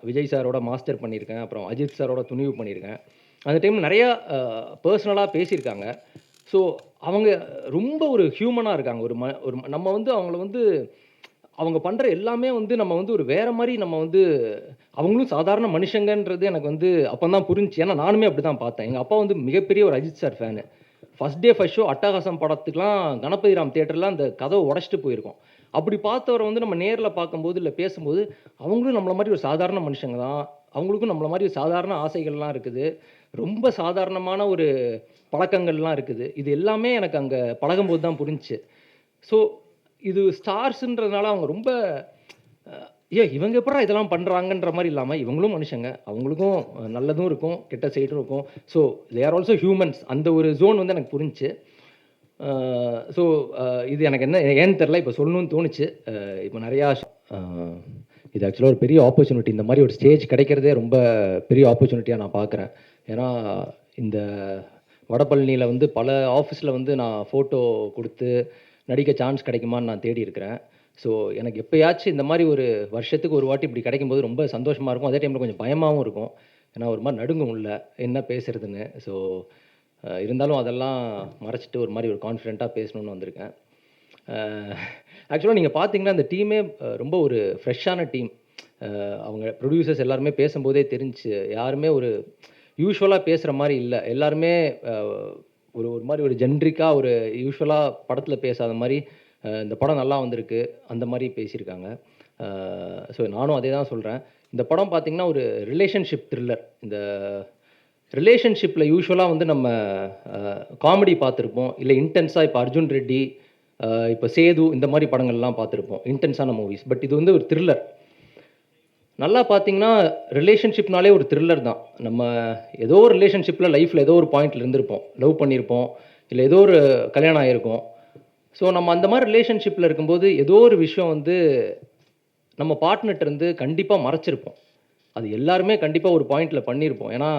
விஜய் சாரோட மாஸ்டர் பண்ணியிருக்கேன். அப்புறம் அஜித் சாரோட துணிவு பண்ணியிருக்கேன். அந்த டைம்ல நெறையா பெர்சனலா பேசியிருக்காங்க. ஸோ, அவங்க ரொம்ப ஒரு ஹியூமனா இருக்காங்க. நம்ம வந்து அவங்கள வந்து அவங்க பண்ற எல்லாமே வந்து நம்ம வந்து ஒரு வேற மாரி நம்ம வந்து அவங்களும் சாதாரண மனுஷங்கன்றது எனக்கு வந்து அப்பதான் புரிஞ்சுச்சு. ஏன்னா நானுமே அப்படிதான் பார்த்தேன். எங்க அப்பா வந்து மிகப்பெரிய ஒரு Ajith sir fan. First day first show Attagasam படத்துக்குலாம் கணபதிராம் தியேட்டர்ல அந்த கதவ உடைச்சுட்டு போயிருக்கோம். அப்படி பார்த்தவர வந்து நம்ம நேர்ல பார்க்கும்போது, இல்ல பேசும்போது, அவங்களும் நம்மள மாரி ஒரு சாதாரண மனுஷங்க தான். அவங்களுக்கும் நம்மள மாரி சாதாரண ஆசைகள்லாம் இருக்குது. ரொம்ப சாதாரணமான ஒரு பழக்கங்கள்லாம் இருக்குது. இது எல்லாமே எனக்கு அங்க பழகும்போது தான் புரிஞ்சுச்சு. ஸோ, இது ஸ்டார்ஸ்ன்றதுனால அவங்க ரொம்ப இவங்க எப்புட்றா இதெல்லாம் பண்றாங்கன்ற மாரி இல்லாம, இவங்களும் மனுஷங்க. அவங்களுக்கும் நல்லதும் இருக்கும், கெட்ட சைடும் இருக்கும். So, they are also humans. அந்த ஒரு ஜோன் வந்து எனக்கு புரிஞ்சுச்சு. அ ஸோ, இது எனக்கு ஏன்னு தெரியல. இப்ப சொல்லணும்னு தோணுச்சு. இப்ப நெறையா அ இது ஆக்சுவலா ஒரு பெரிய ஆப்பர்ச்சுனிட்டி. இந்த மாரி ஒரு ஸ்டேஜ் கிடைக்கிறதே ரொம்ப பெரிய ஆப்பர்ச்சுனிட்டியா நான் பார்க்குறேன். ஏன்னா, இந்த வடபழனியில வந்து பல ஆஃபீஸ்ல வந்து நான் ஃபோட்டோ குடுத்து நடிக்க சான்ஸ் கிடைக்குமான்னு நான் தேடி இருக்கிறேன். ஸோ, எனக்கு எப்பயாச்சும் இந்த மாரி ஒரு வருஷத்துக்கு ஒரு வாட்டி இப்படி கிடைக்கும்போது ரொம்ப சந்தோஷமா இருக்கும். அதே டைம்ல கொஞ்சம் பயமாவும் இருக்கும். ஏன்னா, ஒரு மாரி நடுங்கும் உள்ள. என்ன பேசுறதுன்னு. ஸோ, இருந்தாலும் அதெல்லாம் மறைச்சிட்டு ஒரு மாரி ஒரு கான்ஃபிடென்ட்டா பேசணும்னு வந்திருக்கேன். அ ஆக்சுவலா நீங்க பார்த்தீங்கன்னா, அந்த டீமே ரொம்ப ஒரு ஃப்ரெஷ்ஷான டீம். அவங்க ப்ரொடியூசர்ஸ் எல்லாருமே பேசும்போதே தெரிஞ்சுச்சு. யாருமே ஒரு யூசுவலா பேசுற மாரி இல்ல. எல்லாருமே அ ஒரு ஒரு மாரி ஒரு ஜென்ரிக்கா ஒரு யூசுவலா படத்துல பேசாத மாரி, இந்த படம் நல்லா வந்திருக்கு. அந்த மாரி பேசியிருக்காங்க. ஸோ நானும் அதே தான் சொல்றேன். இந்த படம் பார்த்தீங்கன்னா, ஒரு ரிலேஷன்ஷிப் த்ரில்லர். இந்த ரிலேஷன்ஷிப்ல யூசுவலா வந்து நம்ம அ காமெடி பார்த்திருப்போம். இல்ல இன்டென்ஸா இப்ப அர்ஜுன் ரெட்டி, இப்ப சேது இந்த மாரி படங்கள்லாம் பார்த்திருப்போம். இன்டென்ஸான மூவிஸ். பட் இது வந்து ஒரு த்ரில்லர். நல்லா பார்த்தீங்கன்னா, ரிலேஷன்ஷிப்னாலே ஒரு த்ரில்லர் தான். நம்ம ஏதோ ஒரு ரிலேஷன்ஷிப்ல லைஃப்ல ஏதோ ஒரு பாயிண்ட்ல இருந்திருப்போம். லவ் பண்ணியிருப்போம். இல்ல ஏதோ ஒரு கல்யாணம் ஆயிருக்கும். ஸோ நம்ம அந்த மாரி ரிலேஷன்ஷிப்ல இருக்கும்போது, ஏதோ ஒரு விஷயம் வந்து நம்ம பார்ட்னர்ட்ட இருந்து கண்டிப்பா மறைச்சிருப்போம். அது எல்லாருமே கண்டிப்பா ஒரு பாயிண்ட்ல பண்ணியிருப்போம். ஏன்னா,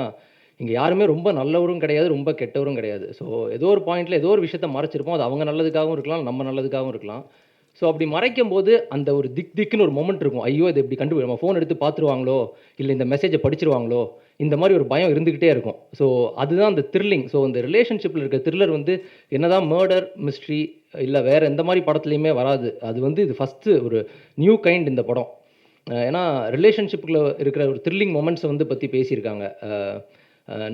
இங்க யாருமே ரொம்ப நல்லவரும் கிடையாது, ரொம்ப கெட்டவரும் கிடையாது. ஸோ ஏதோ ஒரு பாயிண்ட்ல ஏதோ ஒரு விஷயத்த மறைச்சிருப்போம். அது அவங்க நல்லதுக்காகவும் இருக்கலாம், நம்ம நல்லதுக்காகவும் இருக்கலாம். ஸோ அப்படி மறைக்கும்போது, அந்த ஒரு திக்குன்னு ஒரு மொமெண்ட் இருக்கும். ஐயோ! இத இப்படி நம்ம ஃபோன் எடுத்து பார்த்துருவாங்களோ, இல்ல இந்த மெசேஜ படிச்சுருவாங்களோ, இந்த மாரி ஒரு பயம் இருந்துகிட்டே இருக்கும். ஸோ அதுதான் அந்த த்ரில்லிங். ஸோ அந்த ரிலேஷன்ஷிப்ல இருக்க த்ரில்லர் வந்து என்னதான் மர்டர், மிஸ்ட்ரி இல்ல வேற எந்த மாரி படத்துலயுமே வராது. அது வந்து இது ஃபர்ஸ்ட்டு ஒரு நியூ கைண்ட் இந்த படம். ஏன்னா ரிலேஷன்ஷிப்ல இருக்கிற ஒரு த்ரில்லிங் மொமெண்ட்ஸ வந்து பத்தி பேசியிருக்காங்க.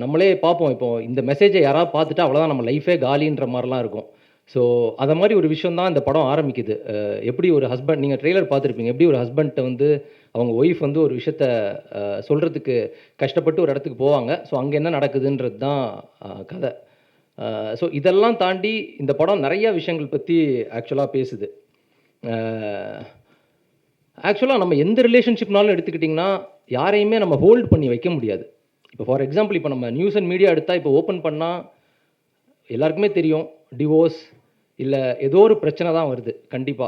நம்மளே பார்ப்போம். இப்போ இந்த மெசேஜ யாராவது பார்த்துட்டா அவ்வளோதான் நம்ம லைஃபே காலின்ற மாரிலாம் இருக்கும். ஸோ அத மாரி ஒரு விஷயம் தான் இந்த படம் ஆரம்பிக்குது. எப்படி ஒரு ஹஸ்பண்ட் நீங்க ட்ரெய்லர் பார்த்துருப்பீங்க. எப்படி ஒரு ஹஸ்பண்ட்ட வந்து அவங்க ஒய்ஃப் வந்து ஒரு விஷயத்த சொல்றதுக்கு கஷ்டப்பட்டு ஒரு இடத்துக்கு போவாங்க. ஸோ அங்க என்ன நடக்குதுன்றது தான் கத. ஸோ இதெல்லாம் தாண்டி இந்த படம் நெறைய விஷயங்கள் பத்தி ஆக்சுவலா பேசுது. அ ஆக்சுவலா நம்ம எந்த ரிலேஷன்ஷிப்னாலும் எடுத்துக்கிட்டீங்கன்னா, யாரையுமே நம்ம ஹோல்ட் பண்ணி வைக்க முடியாது. இப்போ ஃபார் எக்ஸாம்பிள் இப்ப நம்ம நியூஸ் அண்ட் மீடியா எடுத்தா இப்போ ஓப்பன் பண்ணா எல்லாருக்குமே தெரியும். டிவோர்ஸ் இல்ல ஏதோ ஒரு பிரச்சனை தான் வருது கண்டிப்பா.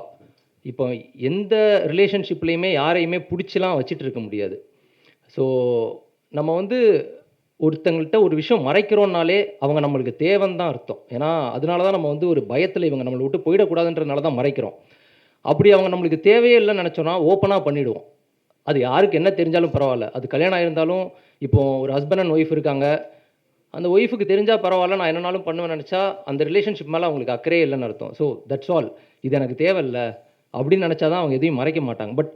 இப்போ எந்த ரிலேஷன்ஷிப்லயுமே யாரையுமே புடிச்சுலாம் வச்சுட்டு இருக்க முடியாது. ஸோ நம்ம வந்து ஒருத்தங்கள்ட்ட ஒரு விஷயம் மறைக்கிறோம்னாலே, அவங்க நம்மளுக்கு தேவன்னு தான் அர்த்தம். ஏன்னா, அதனால தான் நம்ம வந்து ஒரு பயத்துல இவங்க நம்மள விட்டு போயிடக்கூடாதுன்றதுனால தான் மறைக்கிறோம். அப்படி அவங்க நம்மளுக்கு தேவையே இல்லன்னு நெனச்சோம்னா, ஓப்பனா பண்ணிடுவோம். அது யாருக்கு என்ன தெரிஞ்சாலும் பரவால்ல. அது கல்யாணம் ஆயிருந்தாலும், இப்போ ஒரு ஹஸ்பண்ட் அண்ட் ஒய்ஃப் இருக்காங்க. அந்த ஒய்ஃப்க்கு தெரிஞ்சா பரவால்ல, நான் என்னனாலும் பண்ணுவேன்னு நெனச்சா, அந்த ரிலேஷன்ஷிப் மேல அவங்களுக்கு அக்கறையே இல்லன்னு அர்த்தம். So that's all. இது எனக்கு தேவையில்ல. அப்படின்னு நெனச்சா தான் அவங்க எதையும் மறைக்க மாட்டாங்க. பட்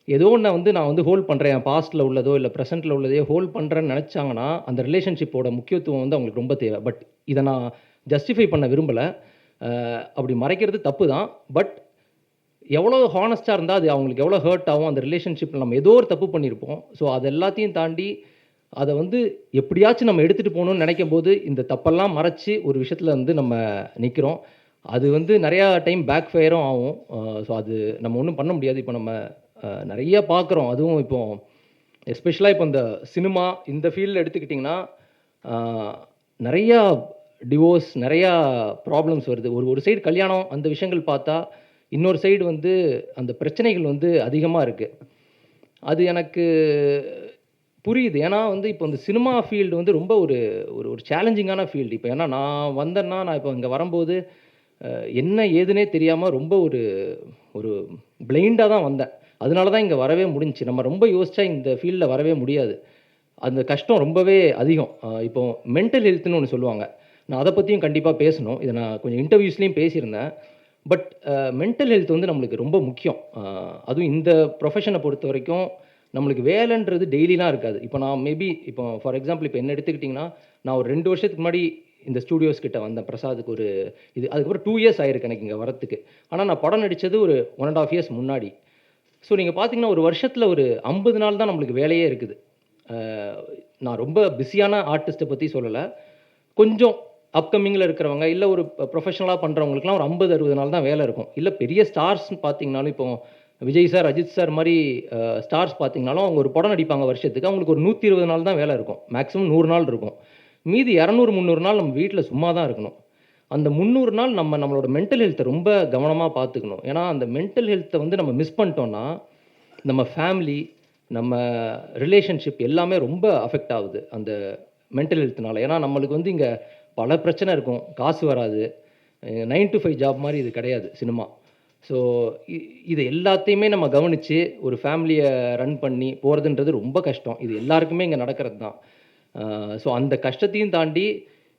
ஏதோ ஒண்ண வந்து நான் வந்து ஹோல்ட் பண்றேன். என் பாஸ்ட்ல உள்ளதோ, இல்ல பிரசன்ட்ல உள்ளதையோ ஹோல்ட் பண்றேன்னு நெனச்சாங்கன்னா, அந்த ரிலேஷன்ஷிப்போட முக்கியத்துவம் வந்து அவங்களுக்கு ரொம்ப தேவை. பட் இத நான் ஜஸ்டிஃபை பண்ண விரும்பல. அப்படி மறைக்கிறது தப்பு தான். பட் எவ்வளோ ஹானஸ்ட்டா இருந்தா, அது அவங்களுக்கு எவ்வளோ ஹர்ட் ஆகும். அந்த ரிலேஷன்ஷிப்ல நம்ம ஏதோ ஒரு தப்பு பண்ணியிருப்போம். ஸோ, அது எல்லாத்தையும் தாண்டி, அத வந்து எப்படியாச்சும் நம்ம எடுத்துட்டு போணும்னு நெனைக்கும்போது, இந்த தப்பெல்லாம் மறைச்சு ஒரு விஷயத்துல வந்து நம்ம நிக்கிறோம். அது வந்து நெறையா டைம் பேக் ஃபயரும் ஆகும். ஸோ, அது நம்ம ஒண்ணும் பண்ண முடியாது. இப்ப நம்ம நெறைய பார்க்குறோம். அதுவும் இப்போ எஸ்பெஷலா இப்போ இந்த சினிமா இந்த ஃபீல்ட்ல எடுத்துக்கிட்டிங்கன்னா, ஆ நெறையா டிவோர்ஸ், நெறையா ப்ராப்ளம்ஸ் வருது. ஒரு ஒரு சைடு கல்யாணம் அந்த விஷயங்கள் பார்த்தா, இன்னொரு சைடு வந்து அந்த பிரச்சனைகள் வந்து அதிகமா இருக்கு. அது எனக்கு புரியுது. ஏன்னா வந்து இப்போ இந்த சினிமா ஃபீல்டு வந்து ரொம்ப ஒரு ஒரு ஒரு சேலஞ்சிங்கான ஃபீல்டு. இப்ப ஏன்னா நான் வந்தேன்னா, நான் இப்போ இங்க வரும்போது என்ன ஏதுன்னே தெரியாம ரொம்ப ஒரு ஒரு பிளைண்டா தான் வந்தேன். அதனால தான் இங்க வரவே முடிஞ்சுச்சு. நம்ம ரொம்ப யோசிச்சா இந்த ஃபீல்ட்ல வரவே முடியாது. அந்த கஷ்டம் ரொம்பவே அதிகம். இப்போ மென்டல் ஹெல்த்ன்னு ஒண்ணு சொல்லுவாங்க. நான் அத பத்தியும் கண்டிப்பா பேசணும். இத நான் கொஞ்சம் இன்டர்வியூஸ்லயும் பேசியிருந்தேன். பட் மென்டல் ஹெல்த் வந்து நம்மளுக்கு ரொம்ப முக்கியம். அதுவும் இந்த ப்ரொஃபஷன பொறுத்தவரைக்கும் நம்மளுக்கு வேலைன்றது டெய்லிலாம் இருக்காது. இப்போ நான் மேபி இப்போ ஃபார் எக்ஸாம்பிள் இப்போ என்ன எடுத்துக்கிட்டிங்கன்னா, நான் ஒரு 2 வருஷத்துக்கு முன்னாடி இந்த ஸ்டூடியோஸ் கிட்ட வந்தேன். பிரசாத்துக்கு ஒரு அதுக்கப்புறம் 2 இயர்ஸ் ஆயிருக்கு எனக்கு இங்க வரத்துக்கு. ஆனா நான் படம் நடிச்சது ஒரு 1 1/2 இயர்ஸ் முன்னாடி. ஸோ நீங்க பார்த்தீங்கன்னா, ஒரு வருஷத்துல ஒரு 50 நாள் தான் நம்மளுக்கு வேலையே இருக்குது. அ நான் ரொம்ப பிஸியான ஆர்டிஸ்ட்ட பத்தி சொல்லல. கொஞ்சம் அப்கமிங்ல இருக்கிறவங்க, இல்ல ஒரு ப்ரொஃபஷனலா பண்றவங்களுக்குலாம் ஒரு 50, 60 நாள் தான் வேலை இருக்கும். இல்ல பெரிய ஸ்டார்ஸ்ன்னு பார்த்தீங்கனாலும், இப்போ விஜய் சார், அஜித் சார் மாரி ஸ்டார்ஸ் பார்த்தீங்கனாலும், அவங்க ஒரு படம் நடிப்பாங்க வருஷத்துக்கு. அவங்களுக்கு ஒரு 120 நாள் தான் வேலை இருக்கும். மேக்ஸிமம் 100 நாள் இருக்கும். மீதி 200, 300 நாள் நம்ம வீட்ல சும்மா தான் இருக்கணும். அந்த 300 நாள் நம்மளோட மென்டல் ஹெல்த்த ரொம்ப கவனமா பார்த்துக்கணும். ஏன்னா, அந்த மென்டல் ஹெல்த்த வந்து நம்ம மிஸ் பண்ணிட்டோம்னா, நம்ம ஃபேமிலி, நம்ம ரிலேஷன்ஷிப் எல்லாமே ரொம்ப அஃபெக்ட் ஆகுது. அந்த மென்டல் ஹெல்த்னால. ஏன்னா, நம்மளுக்கு வந்து இங்க பல பிரச்சனை இருக்கும். காசு வராது. 9 to 5 ஜாப் மாரி இது கிடையாது சினிமா. ஸோ இ இது எல்லாத்தையுமே நம்ம கவனிச்சு, ஒரு ஃபேமிலிய ரன் பண்ணி போறதுன்றது ரொம்ப கஷ்டம். இது எல்லாருக்குமே இங்க நடக்கிறது தான். ஸோ அந்த கஷ்டத்தையும் தாண்டி,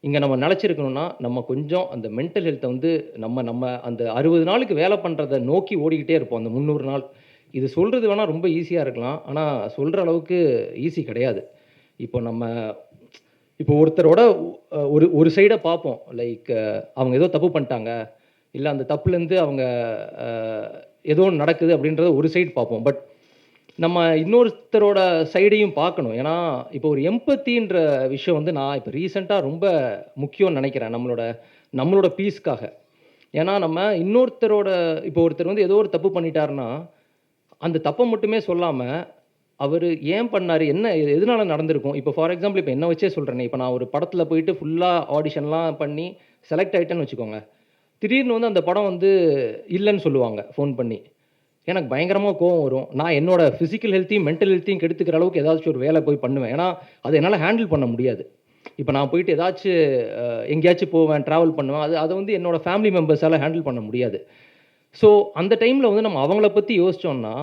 இங்க நம்ம நிலைச்சிருக்கணும்னா, நம்ம கொஞ்சம் அந்த மென்டல் ஹெல்த்த வந்து நம்ம நம்ம அந்த 60 நாளுக்கு வேலை பண்றத நோக்கி ஓடிக்கிட்டே இருப்போம். அந்த 300 நாள். இது சொல்றது வேணா ரொம்ப ஈஸியா இருக்கலாம். ஆனா, சொல்ற அளவுக்கு ஈஸி கிடையாது. இப்போ நம்ம இப்போ ஒருத்தரோட ஒரு ஒரு சைட பார்ப்போம். லைக் அவங்க ஏதோ தப்பு பண்ணிட்டாங்க. இல்ல அந்த தப்புலேருந்து அவங்க அ ஏதோ ஒண்ணு நடக்குது அப்படின்றத ஒரு சைடு பார்ப்போம். பட் நம்ம இன்னொருத்தரோட சைடையும் பார்க்கணும். ஏன்னா, இப்போ ஒரு எம்பத்தின்ற விஷயம் வந்து நான் இப்போ ரீசென்ட்டா ரொம்ப முக்கியம்னு நெனைக்கிறேன். நம்மளோட நம்மளோட பீஸ்க்காக. ஏன்னா, நம்ம இன்னொருத்தரோட இப்போ ஒருத்தர் வந்து ஏதோ ஒரு தப்பு பண்ணிட்டாருன்னா, அந்த தப்ப மட்டுமே சொல்லாம, அவரு ஏன் பண்ணாரு? என்ன எதனால நடந்திருக்கும்? இப்போ ஃபார் எக்ஸாம்பிள் இப்ப என்ன வச்சே சொல்றேனே, இப்ப நான் ஒரு படத்துல போயிட்டு ஃபுல்லா ஆடிஷன்லாம் பண்ணி செலக்ட் ஆயிட்டேன்னு வச்சுக்கோங்க. திடீர்னு வந்து அந்த படம் வந்து இல்லன்னு சொல்லுவாங்க ஃபோன் பண்ணி. எனக்கு பயங்கரமா கோவம் வரும். நான் என்னோட பிசிக்கல் ஹெல்த்தையும், மென்டல் ஹெல்த்தையும் கெடுத்துக்கிற அளவுக்கு ஏதாச்சும் ஒரு வேல போய் பண்ணுவேன். ஏன்னா, அத என்னால ஹேண்டில் பண்ண முடியாது. இப்ப நான் போயிட்டு ஏதாச்சு எங்கேயாச்சும் போவேன், டிராவல் பண்ணுவேன். அத வந்து என்னோட ஃபேமிலி மெம்பர்ஸால ஹேண்டில் பண்ண முடியாது. ஸோ, அந்த டைம்ல வந்து நம்ம அவங்கள பத்தி யோசிச்சோம்னா,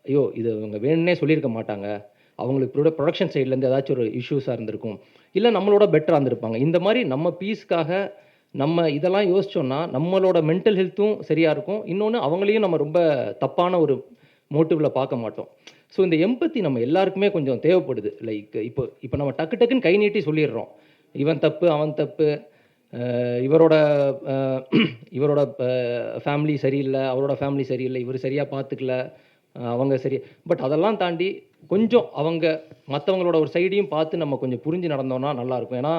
ஐயோ! இது இவங்க வேணும்னே சொல்லியிருக்க மாட்டாங்க. அவங்களுக்கு புரொடக்ஷன் சைட்லேருந்து ஏதாச்சும் ஒரு இஷ்யூஸா இருந்திருக்கும். இல்ல நம்மளோட பெட்டரா இருந்திருப்பாங்க. இந்த மாரி நம்ம பீஸ்க்காக நம்ம இதெல்லாம் யோசிச்சோம்னா, நம்மளோட மென்டல் ஹெல்த்தும் சரியா இருக்கும். இன்னொன்னு அவங்களையும் நம்ம ரொம்ப தப்பான ஒரு மோட்டிவ்ல பார்க்க மாட்டோம். ஸோ, இந்த எம்பத்தி நம்ம எல்லாருக்குமே கொஞ்சம் தேவைப்படுது. லைக் இப்போ இப்போ நம்ம டக்கு டக்குன்னு கை நீட்டி சொல்லிடுறோம். இவன் தப்பு, அவன் தப்பு. இவரோட அ இவரோட ஃபேமிலி சரியில்ல, அவரோட ஃபேமிலி சரியில்ல, இவரு சரியா பார்த்துக்கல, அவங்க சரி பட் அதெல்லாம் தாண்டி கொஞ்சம் அவங்க மத்தவங்களோட ஒரு சைடையும் பார்த்து நம்ம கொஞ்சம் புரிஞ்சு நடந்தோம்னா நல்லாயிருக்கும். ஏன்னா,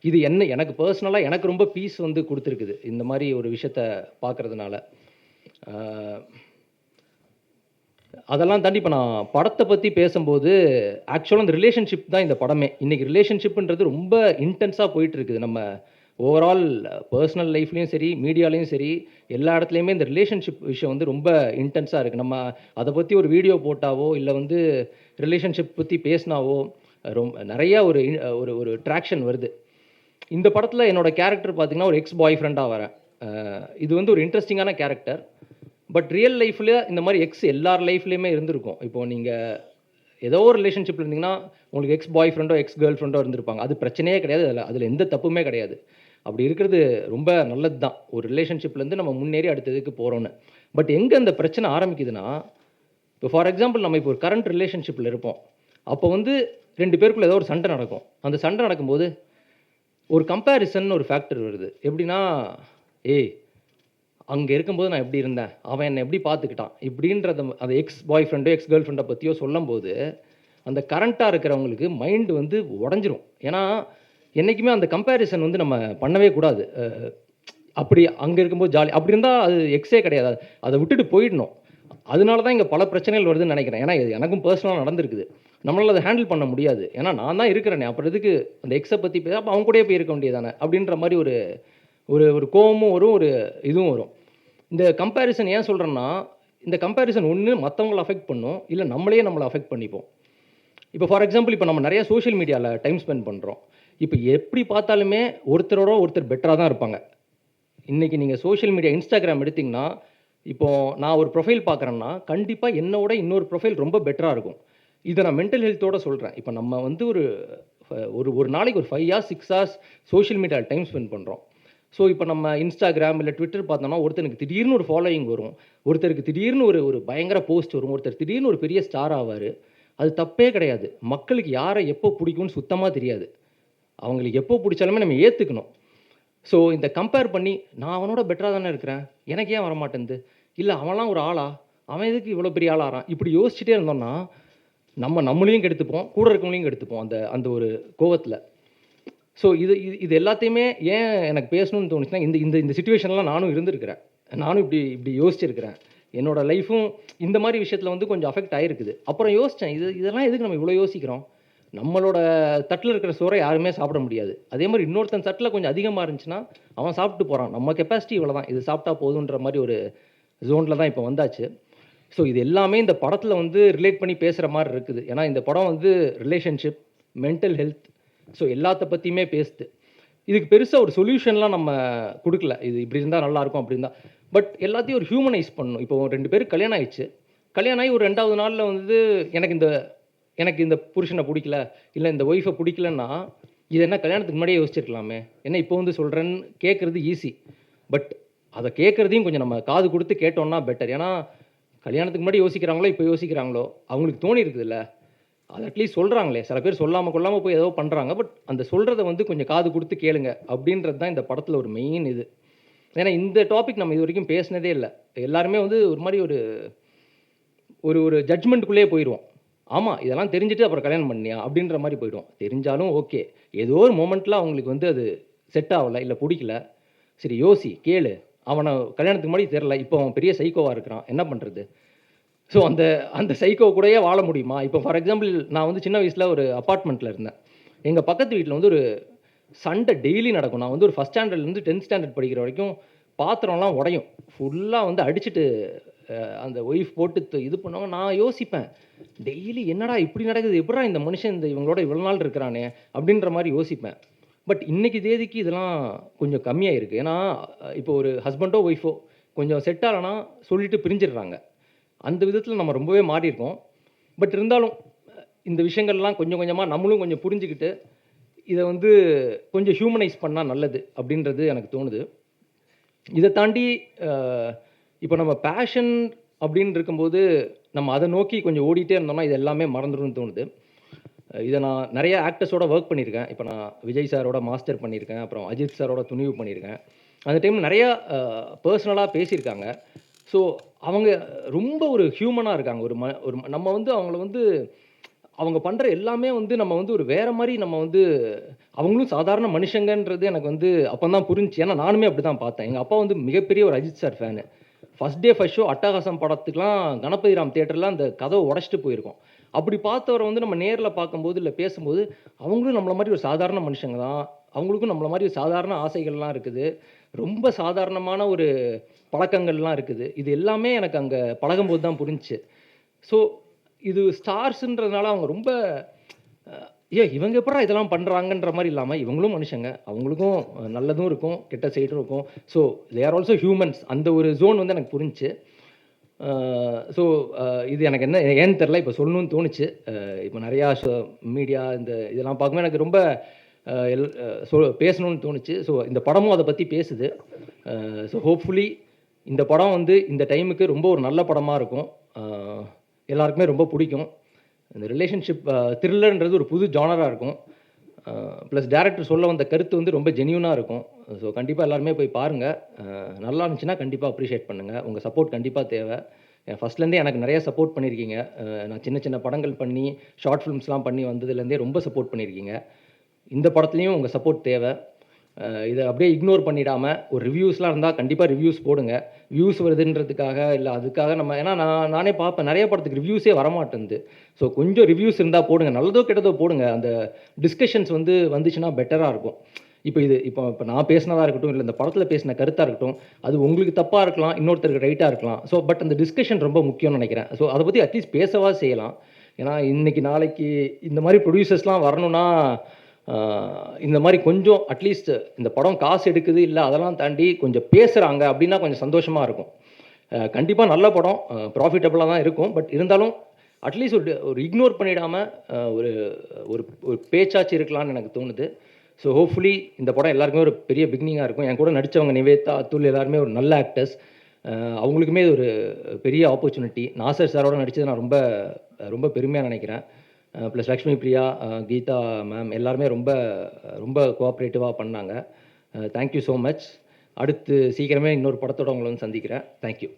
இது எனக்கு பெர்சனலா எனக்கு ரொம்ப பீஸ் வந்து குடுத்துருக்குது. இந்த மாரி ஒரு விஷயத்த பார்க்கறதுனால. அ அதெல்லாம் தாண்டி இப்ப நான் படத்த பத்தி பேசம்போது, ஆக்சுவலா அந்த ரிலேஷன்ஷிப் தான் இந்த படமே. இன்னைக்கு ரிலேஷன்ஷிப்ன்றது ரொம்ப இன்டென்ஸா போயிட்டு இருக்குது. நம்ம ஓவரால் பெர்சனல் லைஃப்லயும் சரி, மீடியாலயும் சரி, எல்லா இடத்துலயுமே இந்த ரிலேஷன்ஷிப் விஷயம் வந்து ரொம்ப இன்டென்ஸா இருக்கு. நம்ம அத பத்தி ஒரு வீடியோ போட்டாவோ, இல்ல வந்து ரிலேஷன்ஷிப் பத்தி பேசினாவோ, நெறைய ஒரு ஒரு ஒரு ட்ராக்ஷன் வருது. இந்த படத்துல என்னோட கேரக்டர் பார்த்தீங்கன்னா, ஒரு எக்ஸ் பாய் ஃப்ரெண்டா வரேன். இது வந்து ஒரு இன்ட்ரஸ்டிங்கான கேரக்டர். பட் ரியல் லைஃப்ல இந்த மாரி எக்ஸ் எல்லார் லைஃப்லயுமே இருந்திருக்கும். இப்போ நீங்க ஏதோ ஒரு ரிலேஷன்ஷிப்ல இருந்தீங்கன்னா, உங்களுக்கு எக்ஸ் பாய் ஃப்ரெண்டோ, எக்ஸ் கேர்ள் ஃப்ரெண்டோ இருந்திருப்பாங்க. அது பிரச்சனையே கிடையாது. அதுல எந்த தப்புமே கிடையாது. அப்படி இருக்கிறது ரொம்ப நல்லது தான். ஒரு ரிலேஷன்ஷிப்லேருந்து நம்ம முன்னேறி அடுத்த இதுக்கு போறோம்ன்னு. பட் எங்க அந்த பிரச்சனை ஆரம்பிக்குதுன்னா, இப்போ ஃபார் எக்ஸாம்பிள் நம்ம இப்போ ஒரு கரண்ட் ரிலேஷன்ஷிப்ல இருப்போம். அப்போ வந்து 2 பேருக்குள்ள ஏதோ ஒரு சண்டை நடக்கும். அந்த சண்டை நடக்கும்போது, ஒரு கம்பேரிசன்னு ஒரு ஃபேக்டர் வருது. எப்படின்னா, "ஏய் அங்க இருக்கும்போது நான் எப்படி இருந்தேன்? அவன் என்ன எப்படி பார்த்துக்கிட்டான்?" இப்படின்றத அந்த எக்ஸ் பாய் ஃப்ரெண்டோ, எக்ஸ் கேர்ள் ஃப்ரெண்ட பத்தியோ சொல்லும்போது, அந்த கரண்ட்டா இருக்கிறவங்களுக்கு மைண்ட் வந்து உடைஞ்சிரும். ஏன்னா, என்னைக்குமே அந்த கம்பேரிசன் வந்து நம்ம பண்ணவே கூடாது. அப்படி அங்க இருக்கும்போது அப்படி இருந்தா அது எக்ஸே கிடையாது. அத விட்டுட்டு போயிடணும். அதனால தான் இங்க பல பிரச்சனைகள் வருதுன்னு நெனைக்கிறேன். ஏன்னா, இது எனக்கும் பெர்சனலா நடந்திருக்குது. நம்மளால அத ஹேண்டில் பண்ண முடியாது. ஏன்னா, நான் தான் இருக்கிறேனே. அப்புறம் எதுக்கு அந்த எக்ஸ பத்தி அப்ப அவன் கூடயே போய் இருக்க வேண்டியது தானே! அப்படின்ற மாரி ஒரு ஒரு ஒரு கோவமும் வரும். ஒரு இதுவும் வரும். இந்த கம்பேரிசன் ஏன் சொல்றேன்னா, இந்த கம்பேரிசன் ஒண்ணு மத்தவங்கள அஃபெக்ட் பண்ணும். இல்ல நம்மள அஃபெக்ட் பண்ணிப்போம். இப்போ ஃபார் எக்ஸாம்பிள் இப்ப நம்ம நெறைய சோசியல் மீடியால டைம் ஸ்பெண்ட் பண்றோம். இப்ப எப்படி பார்த்தாலுமே ஒருத்தரோட ஒருத்தர் பெட்டரா தான் இருப்பாங்க. இன்னைக்கு நீங்க சோசியல் மீடியா Instagram எடுத்தீங்கன்னா, இப்போ நான் ஒரு ப்ரொஃபைல் பார்க்குறேன்னா, கண்டிப்பா என்னோட இன்னொரு ப்ரொஃபைல் ரொம்ப பெட்டரா இருக்கும். இத நான் மென்டல் ஹெல்த்தோட சொல்றேன். இப்ப நம்ம வந்து ஒரு ஒரு ஒரு நாளைக்கு ஒரு 5 ஹார்ஸ், 6 ஹார்ஸ் சோஷியல் மீடியால டைம் ஸ்பெண்ட் பண்றோம். ஸோ, இப்ப நம்ம Instagram இல்ல Twitter பார்த்தோம்னா, ஒருத்தனுக்கு திடீர்னு ஒரு ஃபாலோயிங் வரும். ஒருத்தருக்கு திடீர்னு ஒரு ஒரு பயங்கர போஸ்ட் வரும். ஒருத்தர் திடீர்னு ஒரு பெரிய ஸ்டார் ஆவாரு. அது தப்பே கிடையாது. மக்களுக்கு யார எப்போ புடிக்கும்னு சுத்தமா தெரியாது. அவங்களுக்கு எப்போ புடிச்சாலுமே நம்ம ஏத்துக்கணும். ஸோ, இந்த கம்பேர் பண்ணி, நான் அவனோட பெட்டரா தானே இருக்கிறேன். எனக்கு ஏன் வரமாட்டேன்து? இல்ல அவன்லாம் ஒரு ஆளா? அவன் எதுக்கு இவ்வளோ பெரிய ஆளா ஆறான்? இப்படி யோசிச்சுட்டே இருந்தோம்னா, நம்மளையும் கெடுத்துப்போம். கூட இருக்கவங்களையும் கெடுத்துப்போம். அந்த அந்த ஒரு கோவத்துல. ஸோ, இது இது இது எல்லாத்தையுமே ஏன் எனக்கு பேசணும்னு தோணுச்சுன்னா, இந்த இந்த இந்த சிச்சுவேஷன்லாம் நானும் இருந்திருக்கிறேன். நானும் இப்படி இப்படி யோசிச்சிருக்கிறேன். என்னோட லைஃப்பும் இந்த மாரி விஷயத்துல வந்து கொஞ்சம் அஃபெக்ட் ஆயிருக்குது. அப்புறம் யோசிச்சேன். இதெல்லாம் எதுக்கு நம்ம இவ்வளோ யோசிக்கிறோம்? நம்மளோட தட்டுல இருக்கிற சோற யாருமே சாப்பிட முடியாது. அதே மாரி இன்னொருத்தன் தட்டுல கொஞ்சம் அதிகமா இருந்துச்சுன்னா, அவன் சாப்பிட்டு போறான். நம்ம கெப்பாசிட்டி இவ்வளோதான். இது சாப்பிட்டா போதுன்ற மாரி ஒரு ஜோன்ல தான் இப்ப வந்தாச்சு. ஸோ, இது எல்லாமே இந்த படத்துல வந்து ரிலேட் பண்ணி பேசுற மாரி இருக்குது. ஏன்னா, இந்த படம் வந்து ரிலேஷன்ஷிப், மென்டல் ஹெல்த், ஸோ எல்லாத்த பத்தியுமே பேசுது. இதுக்கு பெருசா ஒரு சொல்யூஷன்லாம் நம்ம குடுக்கல. இது இப்படி இருந்தா நல்லாருக்கும், அப்படி இருந்தா. பட் எல்லாத்தையும் ஒரு ஹியூமனைஸ் பண்ணணும். இப்போ 2 பேருக்கு கல்யாணம் ஆயிடுச்சு. கல்யாணம் ஆகி ஒரு 2வது நாள்ல வந்து எனக்கு இந்த எனக்கு இந்த புருஷன புடிக்கல, இல்ல இந்த ஒய்ஃப புடிக்கலன்னா, இது என்ன கல்யாணத்துக்கு முன்னாடியே யோசிச்சிருக்கலாமே! என்ன இப்போ வந்து சொல்றேன்னு கேட்கறது ஈஸி. பட் அத கேட்கறதையும் கொஞ்சம் நம்ம காது குடுத்து கேட்டோம்னா பெட்டர். ஏன்னா, கல்யாணத்துக்கு முன்னாடி யோசிக்கிறாங்களோ, இப்ப யோசிக்கிறாங்களோ, அவங்களுக்கு தோணியிருக்குதுல்ல. அது அட்லீஸ்ட் சொல்றாங்களே! சில பேர் சொல்லாம கொள்ளாம போய் ஏதோ பண்றாங்க. பட் அந்த சொல்றத வந்து கொஞ்சம் காது குடுத்து கேளுங்க. அப்படின்றது தான் இந்த படத்துல ஒரு மெயின் இது. ஏன்னா இந்த டாபிக் நம்ம இதுவரைக்கும் பேசினதே இல்ல. எல்லாருமே வந்து ஒரு மாரி ஒரு ஒரு ஒரு ஜட்ஜ்மென்ட்க்குள்ளேயே போயிருவோம். ஆமா, இதெல்லாம் தெரிஞ்சுட்டு அப்புறம் கல்யாணம் பண்ணியா? அப்படின்ற மாரி போயிடுவோம். தெரிஞ்சாலும் ஓகே. ஏதோ ஒரு மொமெண்ட்ல அவங்களுக்கு வந்து அது செட் ஆவல, இல்ல புடிக்கல. சரி யோசி, கேளு. அவன கல்யாணத்துக்கு முன்னாடி தெரியல. இப்போ அவன் பெரிய சைக்கோவா இருக்கிறான். என்ன பண்றது? ஸோ அந்த அந்த சைக்கோ கூடயே வாழ முடியுமா? இப்போ ஃபார் எக்ஸாம்பிள் நான் வந்து சின்ன வயசுல ஒரு அபார்ட்மெண்ட்ல இருந்தேன். எங்க பக்கத்து வீட்ல வந்து ஒரு சண்டை டெய்லி நடக்கும். நான் வந்து ஒரு 1 ஸ்டாண்டர்ட்லேருந்து 10த் ஸ்டாண்டர்ட் படிக்கிற வரைக்கும் பாத்திரம்லாம் உடையும். ஃபுல்லா வந்து அடிச்சுட்டு அந்த ஒய்ஃப் போட்டு இது பண்ணுவாங்க. நான் யோசிப்பேன். டெய்லி என்னடா இப்படி நடக்குது? எப்புட்றா இந்த மனுஷன் இவங்களோட இவ்வளோ நாள் இருக்கிறானே! அப்படின்ற மாரி யோசிப்பேன். பட் இன்னைக்கு தேதிக்கு இதெல்லாம் கொஞ்சம் கம்மியாயிருக்கு. ஏன்னா, இப்போ ஒரு ஹஸ்பண்டோ, ஒய்ஃபோ கொஞ்சம் செட் ஆகலனா சொல்லிட்டு பிரிஞ்சிடுறாங்க. அந்த விதத்தில நம்ம ரொம்பவே மாறியிருக்கோம். பட் இருந்தாலும் இந்த விஷயங்கள்லாம் கொஞ்சம் கொஞ்சமா நம்மளும் கொஞ்சம் புரிஞ்சுக்கிட்டு, இத வந்து கொஞ்சம் ஹியூமனைஸ் பண்ணா நல்லது அப்படின்றது எனக்கு தோணுது. இத தாண்டி அ இப்ப நம்ம பேஷன் அப்படின்னு இருக்கும்போது, நம்ம அத நோக்கி கொஞ்சம் ஓடிட்டே இருந்தோம்னா, இது எல்லாமே மறந்துரும்னு தோணுது. இத நான் நெறைய ஆக்டர்ஸோட வொர்க் பண்ணியிருக்கேன். இப்ப நான் விஜய் சாரோட மாஸ்டர் பண்ணியிருக்கேன். அப்புறம் அஜித் சாரோட துணிவு பண்ணியிருக்கேன். அந்த டைம்ல நெறையா பெர்சனலா பேசியிருக்காங்க. ஸோ, அவங்க ரொம்ப ஒரு ஹியூமனா இருக்காங்க. நம்ம வந்து அவங்கள வந்து அவங்க பண்ற எல்லாமே வந்து நம்ம வந்து ஒரு வேற மாரி நம்ம வந்து அவங்களும் சாதாரண மனுஷங்கன்றது எனக்கு வந்து அப்பதான் புரிஞ்சுச்சு. ஏன்னா நானுமே அப்படிதான் பார்த்தேன். எங்க அப்பா வந்து மிகப்பெரிய ஒரு Ajith sir fan. First day first show Attagasam படத்துக்குலாம் கணபதிராம் தியேட்டர்ல அந்த கதவ உடைச்சுட்டு போயிருக்கோம். அப்படி பார்த்தவர வந்து நம்ம நேர்ல பார்க்கும்போது, இல்ல பேசும்போது, அவங்களும் நம்மள மாரி ஒரு சாதாரண மனுஷங்க தான். அவங்களுக்கும் நம்மள மாரி ஒரு சாதாரண ஆசைகள்லாம் இருக்குது. ரொம்ப சாதாரணமான ஒரு பழக்கங்கள்லாம் இருக்குது. இது எல்லாமே எனக்கு அங்க பழகும்போது தான் புரிஞ்சுச்சு. ஸோ, இது ஸ்டார்ஸ்ன்றதுனால அவங்க ரொம்ப அ இவங்க எப்புட்றா இதெல்லாம் பண்றாங்கன்ற மாரி இல்லாம, இவங்களும் மனுஷங்க. அவங்களுக்கும் நல்லதும் இருக்கும், கெட்ட சைடும் இருக்கும். So, they are also humans. அந்த ஒரு ஜோன் வந்து எனக்கு புரிஞ்சுச்சு. அ ஸோ, இது எனக்கு என்ன ஏன்னு தெரியல. இப்ப சொல்லணும்னு தோணுச்சு. இப்ப நெறையா மீடியா இதெல்லாம் பார்க்கும்போது எனக்கு ரொம்ப அ எல் அ சொ பேசணும்னு தோணுச்சு. ஸோ, இந்த படமும் அத பத்தி பேசுது. ஸோ, ஹோப்ஃபுல்லி இந்த படம் வந்து இந்த டைமுக்கு ரொம்ப ஒரு நல்ல படமா இருக்கும். அ எல்லாருக்குமே ரொம்ப புடிக்கும். இந்த ரிலேஷன்ஷிப் த்ரில்லர்ன்றது ஒரு புது ஜானரா இருக்கும். ப்ளஸ் டைரக்டர் சொல்ல வந்த கருத்து வந்து ரொம்ப ஜென்யூனா இருக்கும். ஸோ, கண்டிப்பா எல்லாருமே போய் பாருங்க. நல்லா இருந்துச்சுன்னா கண்டிப்பா அப்ரிஷியேட் பண்ணுங்க. உங்க சப்போர்ட் கண்டிப்பா தேவை. ஃபர்ஸ்ட்லேருந்தே எனக்கு நெறைய சப்போர்ட் பண்ணியிருக்கீங்க. நான் சின்ன சின்ன படங்கள் பண்ணி, ஷார்ட் ஃபிலிம்ஸ்லாம் பண்ணி வந்ததுலேருந்தே ரொம்ப சப்போர்ட் பண்ணியிருக்கீங்க. இந்த படத்துலயும் உங்க சப்போர்ட் தேவை. இத அப்படியே இக்னோர் பண்ணிடாம, ஒரு ரிவ்யூஸ்லாம் இருந்தா கண்டிப்பா ரிவ்யூஸ் போடுங்க. வியூஸ் வருதுன்றதுக்காக, இல்ல அதுக்காக நம்ம ஏன்னா நானே பார்ப்பேன். நெறைய படத்துக்கு ரிவ்யூஸே வரமாட்டேன்து. ஸோ கொஞ்சம் ரிவ்யூஸ் இருந்தா போடுங்க. நல்லதோ, கெட்டதோ போடுங்க. அந்த டிஸ்கஷன்ஸ் வந்து வந்துச்சுன்னா பெட்டரா இருக்கும். இப்போ நான் பேசினதா இருக்கட்டும், இல்ல இந்த படத்துல பேசின கருத்தா இருக்கட்டும், அது உங்களுக்கு தப்பா இருக்கலாம், இன்னொருத்தருக்கு ரைட்டா இருக்கலாம். ஸோ பட் அந்த டிஸ்கஷன் ரொம்ப முக்கியம்னு நெனைக்கிறேன். ஸோ அத பத்தி அட்லீஸ்ட் பேசவா செய்யலாம். ஏன்னா இன்னைக்கு, நாளைக்கு இந்த மாரி ப்ரொடியூசர்ஸ்லாம் வரணும்னா, ஆ இந்த மாரி கொஞ்சம் அட்லீஸ்ட் இந்த படம் காசு எடுக்குது, இல்ல அதெல்லாம் தாண்டி கொஞ்சம் பேசுறாங்க அப்டின்னா கொஞ்சம் சந்தோஷமா இருக்கும். கண்டிப்பா நல்ல படம். ப்ராஃபிட்டபிளா தான் இருக்கும். பட் இருந்தாலும் அட்லீஸ்ட் ஒரு இக்னோர் பண்ணிடாம ஒரு ஒரு ஒரு பேச்சாச்சு இருக்கலாம்னு எனக்கு தோணுது. ஸோ ஹோப்ஃபுல்லி இந்த படம் எல்லாருக்குமே ஒரு பெரிய பிகினிங்கா இருக்கும். என் கூட நடிச்சவங்க நிவேதா, அதுல் எல்லாருமே ஒரு நல்ல ஆக்டர்ஸ். அவங்களுக்குமே இது ஒரு பெரிய ஆப்பர்ச்சுனிட்டி. நாசர் சாரோட நடிச்சது நான் ரொம்ப ரொம்ப பெருமையா நினைக்கிறேன். ப்ளஸ் லக்ஷ்மி பிரியா, கீதா மேம் எல்லாருமே ரொம்ப ரொம்ப கோஆப்பரேட்டிவா பண்ணாங்க. Thank you so much. அடுத்து சீக்கிரமே இன்னொரு படத்தோட உங்கள வந்து சந்திக்கிறேன். Thank you.